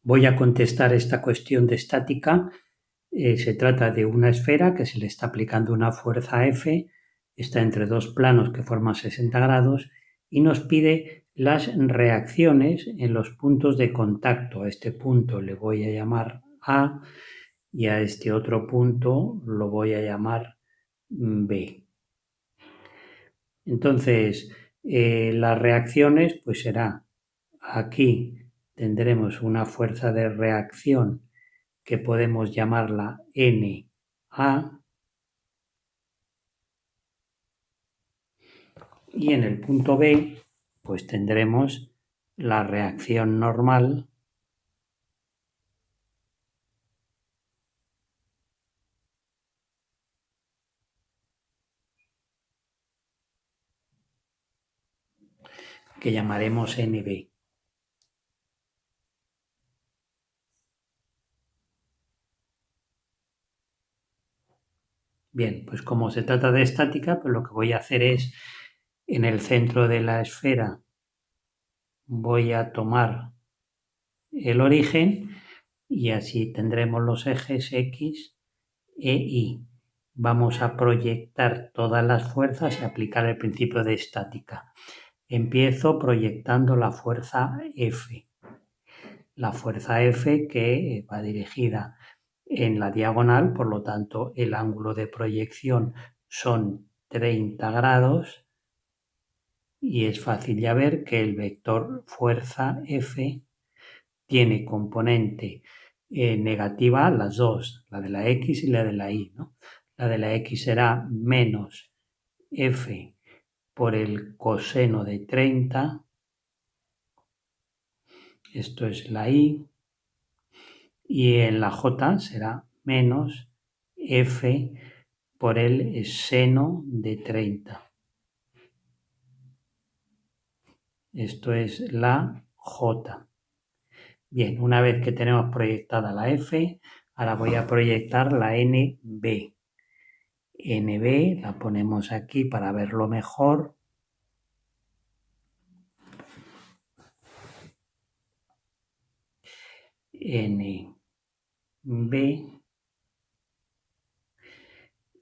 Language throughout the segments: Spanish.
Voy a contestar esta cuestión de estática. Se trata de una esfera que se le está aplicando una fuerza F, está entre dos planos que forman 60 grados y nos pide las reacciones en los puntos de contacto. A este punto le voy a llamar A y a este otro punto lo voy a llamar B. Entonces, las reacciones pues será aquí tendremos una fuerza de reacción que podemos llamarla NA y en el punto B pues tendremos la reacción normal que llamaremos NB. Bien, pues como se trata de estática, pues lo que voy a hacer es en el centro de la esfera voy a tomar el origen y así tendremos los ejes X e Y. Vamos a proyectar todas las fuerzas y aplicar el principio de estática. Empiezo proyectando la fuerza F. La fuerza F que va dirigida en la diagonal, por lo tanto el ángulo de proyección son 30 grados y es fácil ya ver que el vector fuerza F tiene componente negativa las dos, la de la X y la de la Y, ¿no? La de la X será menos F por el coseno de 30, esto es la Y, y en la J será menos F por el seno de 30. Esto es la J. Bien, una vez que tenemos proyectada la F, ahora voy a proyectar la NB. NB la ponemos aquí para verlo mejor. NB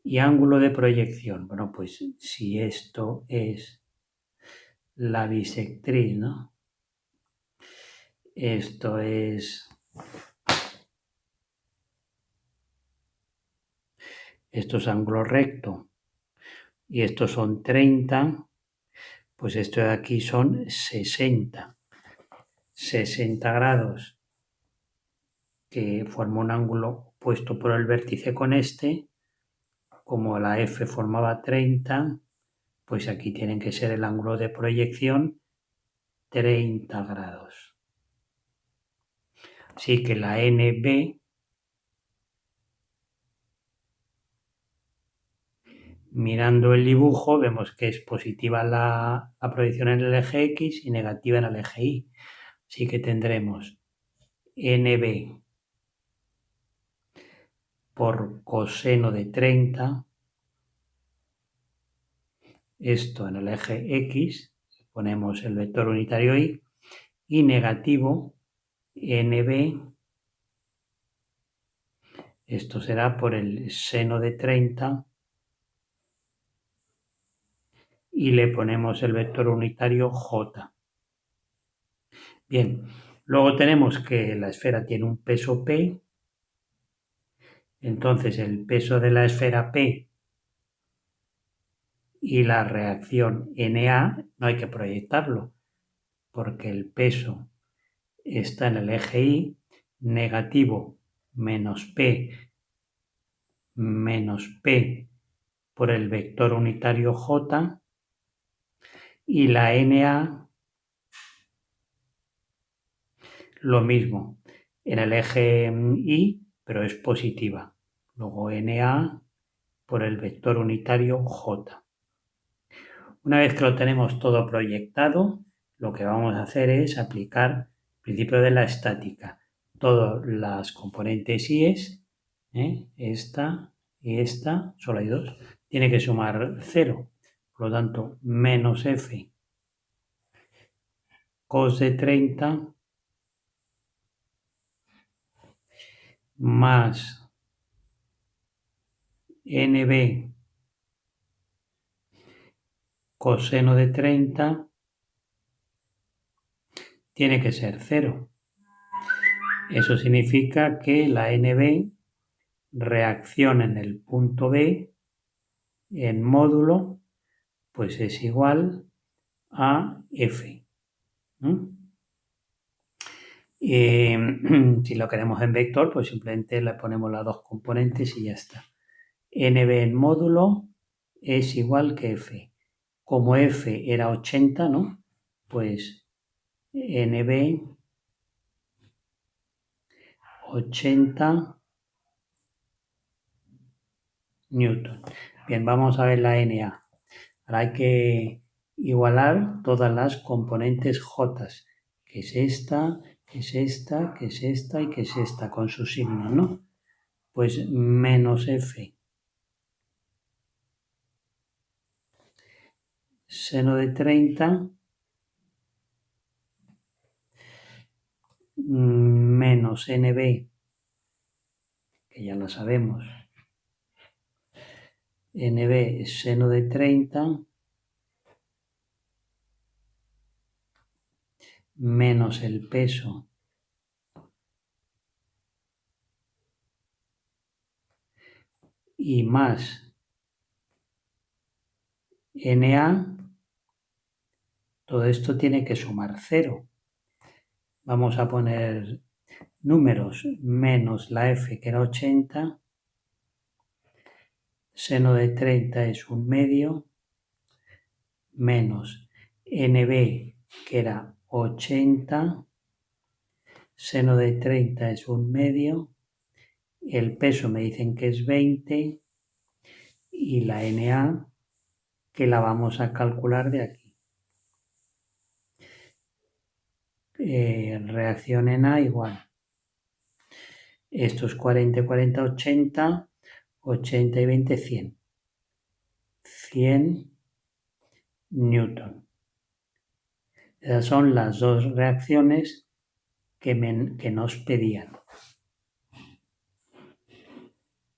y ángulo de proyección. Bueno, pues si esto es la bisectriz, ¿no? Esto es ángulo recto y estos son 30, pues esto de aquí son 60. 60 grados que forma un ángulo puesto por el vértice con este, como la F formaba 30, pues aquí tienen que ser el ángulo de proyección 30 grados. Así que la NB, mirando el dibujo, vemos que es positiva la proyección en el eje X y negativa en el eje Y. Así que tendremos NB por coseno de 30, esto en el eje X, ponemos el vector unitario y negativo NB, esto será por el seno de 30 y le ponemos el vector unitario J. Bien, luego tenemos que la esfera tiene un peso P, entonces el peso de la esfera P y la reacción NA no hay que proyectarlo, porque el peso está en el eje Y, negativo menos P por el vector unitario J, y la NA lo mismo, en el eje Y, pero es positiva. Luego NA por el vector unitario J. Una vez que lo tenemos todo proyectado, lo que vamos a hacer es aplicar el principio de la estática. Todas las componentes I's, esta y esta, solo hay dos, tiene que sumar 0. Por lo tanto, menos F cos de 30 más NB coseno de 30 tiene que ser 0. Eso significa que la NB reacción en el punto B en módulo pues es igual a F. Si lo queremos en vector, pues simplemente le ponemos las dos componentes y ya está. NB en módulo es igual que F. Como F era 80, ¿no? Pues NB 80 newton. Bien, vamos a ver la NA. Ahora hay que igualar todas las componentes J, que es esta, que es esta, que es esta y que es esta, con su signo, ¿no? Pues menos F seno de 30 menos NB, que ya lo sabemos, NB seno de 30 menos el peso y más NA, todo esto tiene que sumar 0. Vamos a poner números, menos la F que era 80, seno de 30 es 1/2, menos NB que era 80, seno de 30 es 1/2, el peso me dicen que es 20 y la NA que la vamos a calcular de aquí. Reacción en A igual. Esto es 40, 40, 80, 80 y 20, 100. 100 newton. Esas son las dos reacciones que nos pedían.